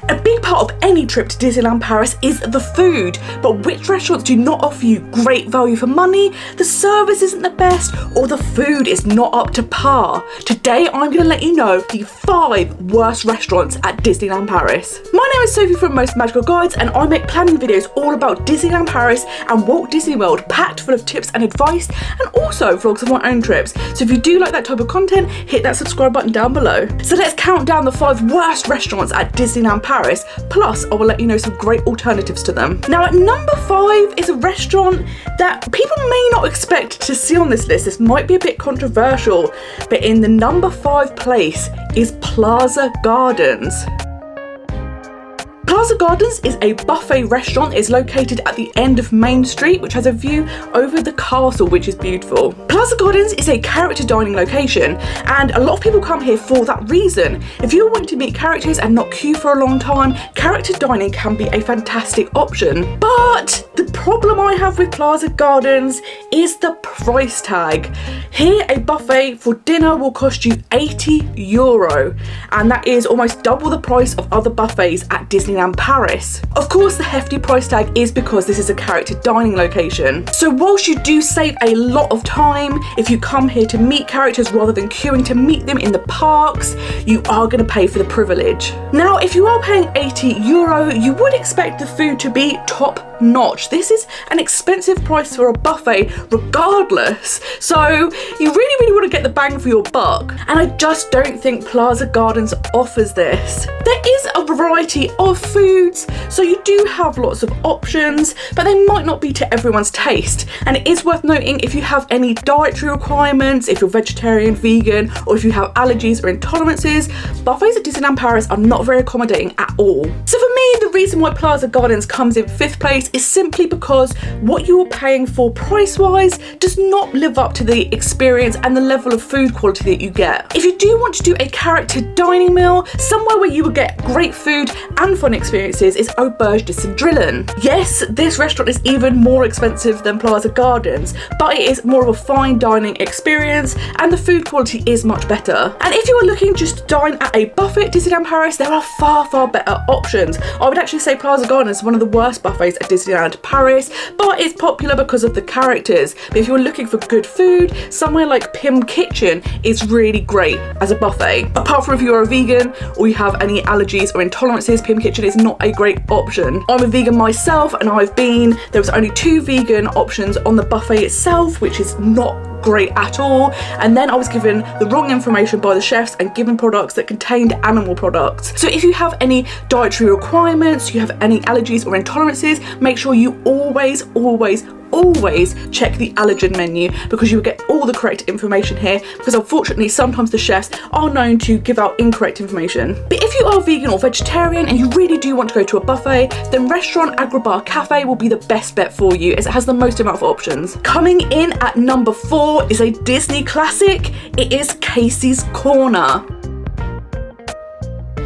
A big part of any trip to Disneyland Paris is the food, but which restaurants do not offer you great value for money, the service isn't the best, or the food is not up to par? Today I'm going to let you know the 5 worst restaurants at Disneyland Paris. My name is Sophie from Most Magical Guides, and I make planning videos all about Disneyland Paris and Walt Disney World, packed full of tips and advice, and also vlogs of my own trips. So if you do like that type of content, hit that subscribe button down below. So let's count down the 5 worst restaurants at Disneyland Paris, plus I will let you know some great alternatives to them. Now at number 5 is a restaurant that people may not expect to see on this list. This might be a bit controversial, but in the number 5 place is Plaza Gardens. Plaza Gardens is a buffet restaurant. It's located at the end of Main Street, which has a view over the castle, which is beautiful. Plaza Gardens is a character dining location, and a lot of people come here for that reason. If you're wanting to meet characters and not queue for a long time, character dining can be a fantastic option. But the problem I have with Plaza Gardens is the price tag. Here, a buffet for dinner will cost you €80, and that is almost double the price of other buffets at Disneyland Paris. Of course, the hefty price tag is because this is a character dining location. So whilst you do save a lot of time, if you come here to meet characters rather than queuing to meet them in the parks, you are going to pay for the privilege. Now, if you are paying €80, you would expect the food to be top notch. This is an expensive price for a buffet regardless, so you really want to get the bang for your buck, and I just don't think Plaza Gardens offers this. There is a variety of foods, so you do have lots of options, but they might not be to everyone's taste, and it is worth noting if you have any dietary requirements, if you're vegetarian, vegan, or if you have allergies or intolerances, buffets at Disneyland Paris are not very accommodating at all. So for me, the reason why Plaza Gardens comes in 5th place is simply because what you are paying for price-wise does not live up to the experience and the level of food quality that you get. If you do want to do a character dining meal, somewhere where you will get great food and fun experiences is Auberge de Cendrillon. Yes, this restaurant is even more expensive than Plaza Gardens, but it is more of a fine dining experience and the food quality is much better. And if you are looking just to dine at a buffet at Disneyland Paris, there are far better options. I would actually say Plaza Gardens is one of the worst buffets at Disneyland Paris, but it's popular because of the characters. But if you're looking for good food, somewhere like Pim Kitchen is really great as a buffet. Apart from if you're a vegan or you have any allergies or intolerances, Pim Kitchen is not a great option. I'm a vegan myself, and there was only 2 vegan options on the buffet itself, which is not great at all, and then I was given the wrong information by the chefs and given products that contained animal products. So if you have any dietary requirements, you have any allergies or intolerances, make sure you always check the allergen menu, because you will get all the correct information here, because unfortunately sometimes the chefs are known to give out incorrect information. But if you are vegan or vegetarian and you really do want to go to a buffet, then Restaurant Agrabah Cafe will be the best bet for you, as it has the most amount of options. Coming in at number 4 is a Disney classic. It is Casey's Corner.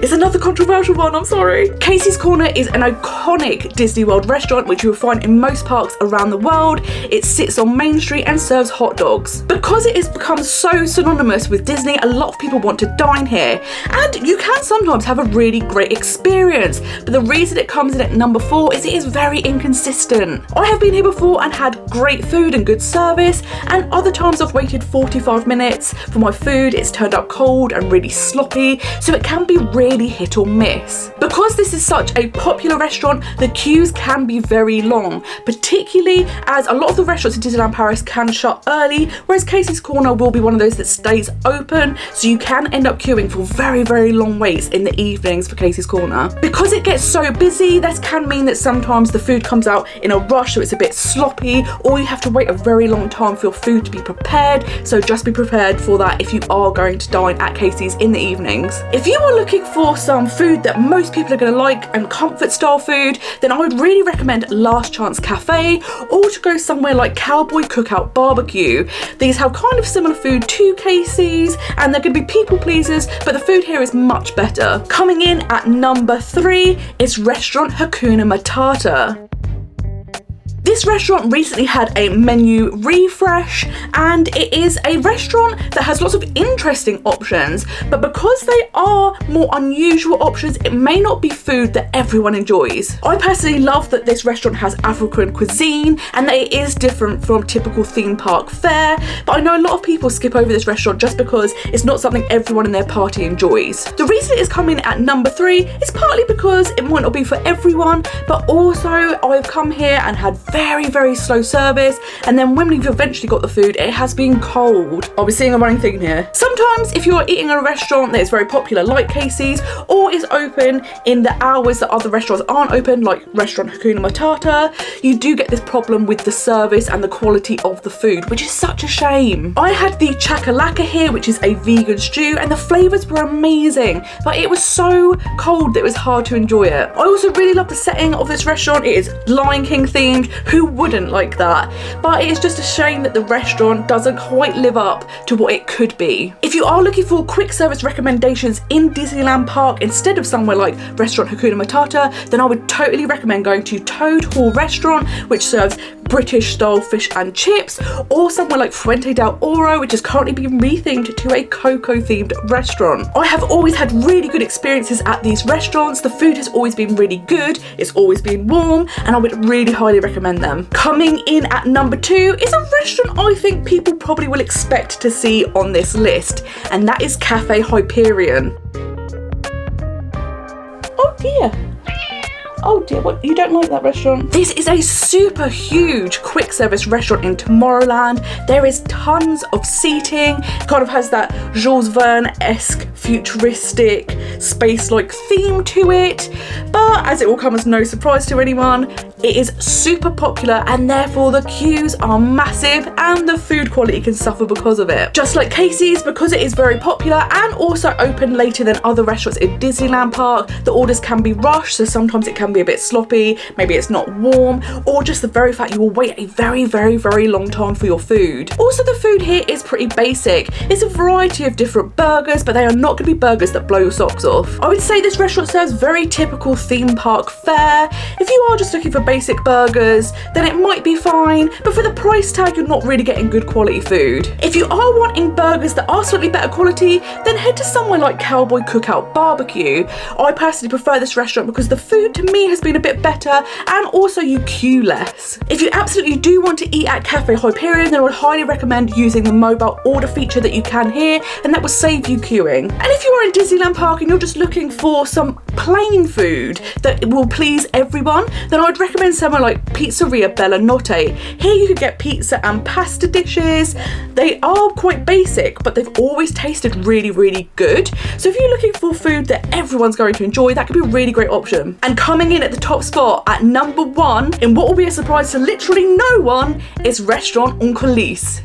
It's another controversial one, I'm sorry. Casey's Corner is an iconic Disney World restaurant which you will find in most parks around the world. It sits on Main Street and serves hot dogs. Because it has become so synonymous with Disney, a lot of people want to dine here, and you can sometimes have a really great experience. But the reason it comes in at number 4 is it is very inconsistent. I have been here before and had great food and good service, and other times I've waited 45 minutes for my food. It's turned out cold and really sloppy, so it can be really hit or miss. Because this is such a popular restaurant, the queues can be very long, particularly as a lot of the restaurants in Disneyland Paris can shut early, whereas Casey's Corner will be one of those that stays open, so you can end up queuing for very long waits in the evenings for Casey's Corner. Because it gets so busy, this can mean that sometimes the food comes out in a rush, so it's a bit sloppy, or you have to wait a very long time for your food to be prepared, so just be prepared for that if you are going to dine at Casey's in the evenings. If you are looking for some food that most people are going to like and comfort style food, then I would really recommend Last Chance Cafe, or to go somewhere like Cowboy Cookout Barbecue. These have kind of similar food to Casey's, and they're going to be people pleasers, but the food here is much better. Coming in at number 3 is Restaurant Hakuna Matata. This restaurant recently had a menu refresh, and it is a restaurant that has lots of interesting options, but because they are more unusual options, it may not be food that everyone enjoys. I personally love that this restaurant has African cuisine and that it is different from typical theme park fare, but I know a lot of people skip over this restaurant just because it's not something everyone in their party enjoys. The reason it is coming at number 3 is partly because it might not be for everyone, but also I've come here and had very slow service, and then when we've eventually got the food, it has been cold. I'll be seeing a running theme here. Sometimes if you're eating in a restaurant that is very popular like Casey's, or is open in the hours that other restaurants aren't open, like restaurant Hakuna Matata, you do get this problem with the service and the quality of the food, which is such a shame. I had the chakalaka here, which is a vegan stew, and the flavours were amazing, but it was so cold that it was hard to enjoy it. I also really love the setting of this restaurant. It is Lion King themed. Who wouldn't like that? But it is just a shame that the restaurant doesn't quite live up to what it could be. If you are looking for quick service recommendations in Disneyland Park instead of somewhere like restaurant Hakuna Matata, then I would totally recommend going to Toad Hall Restaurant, which serves British style fish and chips, or somewhere like Fuente del Oro, which has currently been rethemed to a cocoa themed restaurant. I have always had really good experiences at these restaurants. The food has always been really good, it's always been warm, and I would really highly recommend them. Coming in at number 2 is a restaurant I think people probably will expect to see on this list, and that is Cafe Hyperion. Oh dear. Oh dear, what, you don't like that restaurant? This is a super huge quick service restaurant in Tomorrowland. There is tons of seating. It kind of has that Jules Verne-esque futuristic space-like theme to it. But as it will come as no surprise to anyone, it is super popular and therefore the queues are massive and the food quality can suffer because of it. Just like Casey's, because it is very popular and also open later than other restaurants in Disneyland Park, the orders can be rushed, so sometimes it can be a bit sloppy, maybe it's not warm, or just the very fact you will wait a very long time for your food. Also, the food here is pretty basic. It's a variety of different burgers, but they are not going to be burgers that blow your socks off. I would say this restaurant serves very typical theme park fare. If you are just looking for basic burgers, then it might be fine, but for the price tag, you're not really getting good quality food. If you are wanting burgers that are slightly better quality, then head to somewhere like Cowboy Cookout Barbecue. I personally prefer this restaurant because the food to me has been a bit better and also you queue less. If you absolutely do want to eat at Cafe Hyperion, then I would highly recommend using the mobile order feature that you can here, and that will save you queuing. And if you are in Disneyland Park and you're just looking for some plain food that will please everyone, then I would recommend somewhere like Pizzeria Bella Notte. Here you could get pizza and pasta dishes. They are quite basic, but they've always tasted really good. So if you're looking for food that everyone's going to enjoy, that could be a really great option. And coming in at the top spot at number 1, in what will be a surprise to literally no one, is restaurant Coulisse.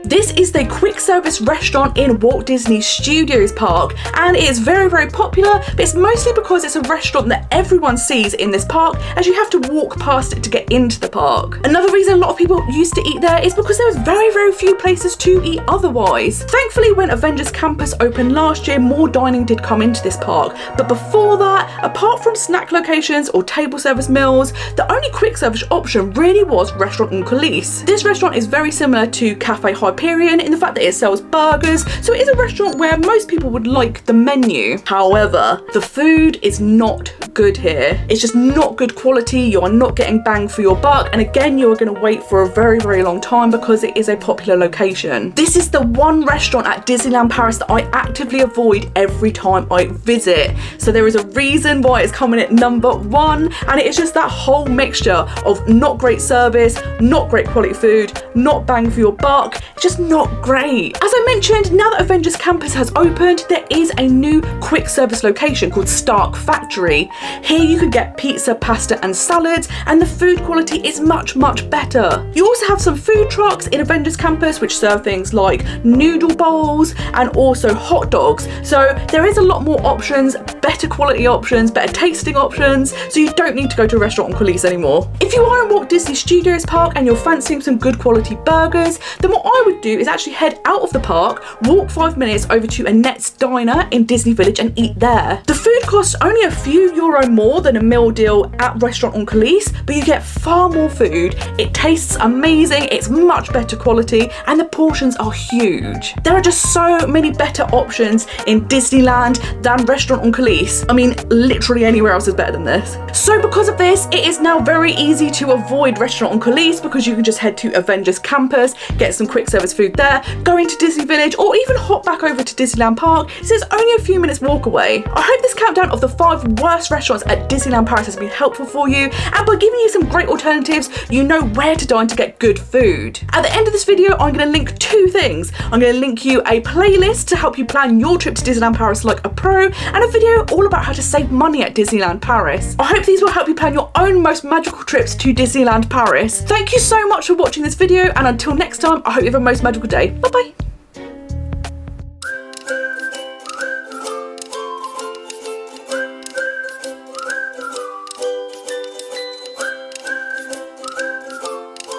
This is the quick service restaurant in Walt Disney Studios Park, and it is very popular, but it's mostly because it's a restaurant that everyone sees in this park, as you have to walk past it to get into the park. Another reason a lot of people used to eat there is because there was very few places to eat otherwise. Thankfully, when Avengers Campus opened last year, more dining did come into this park, but before that, apart from snack locations or table service meals, the only quick service option really was restaurant Coulisse. This restaurant is very similar to Cafe Hyperion in the fact that it sells burgers, so it is a restaurant where most people would like the menu. However, the food is not good here. It's just not good quality. You are not getting bang for your buck, and again, you are going to wait for a very long time because it is a popular location. This is the one restaurant at Disneyland Paris that I actively avoid every time I visit, so there is a reason why it's coming at number 1, and it is just that whole mixture of not great service, not great quality food, not bang for your buck, just not great. As I mentioned, now that Avengers Campus has opened, there is a new quick service location called Stark Factory. Here you could get pizza, pasta and salads, and the food quality is much better. You also have some food trucks in Avengers Campus which serve things like noodle bowls and also hot dogs, so there is a lot more options, better quality options, better tasting options, so you don't need to go to a restaurant on Coulisse anymore. If you are in Walt Disney Studios Park and you're fancying some good quality burgers, then what I would do is actually head out of the park, walk 5 minutes over to Annette's Diner in Disney Village and eat there. The food costs only a few euros €1 more than a meal deal at restaurant on Coulisse, but you get far more food. It tastes amazing, it's much better quality, and the portions are huge. There are just so many better options in Disneyland than restaurant on Coulisse. I mean, literally anywhere else is better than this. So because of this, it is now very easy to avoid restaurant on Coulisse because you can just head to Avengers Campus, get some quick service food there, go into Disney Village, or even hop back over to Disneyland Park, since it's only a few minutes walk away. I hope this countdown of the 5 worst restaurants at Disneyland Paris has been helpful for you, and by giving you some great alternatives, you know where to dine to get good food. At the end of this video, I'm going to link 2 things. I'm going to link you a playlist to help you plan your trip to Disneyland Paris like a pro, and a video all about how to save money at Disneyland Paris. I hope these will help you plan your own most magical trips to Disneyland Paris. Thank you so much for watching this video, and until next time, I hope you have a most magical day. Bye bye.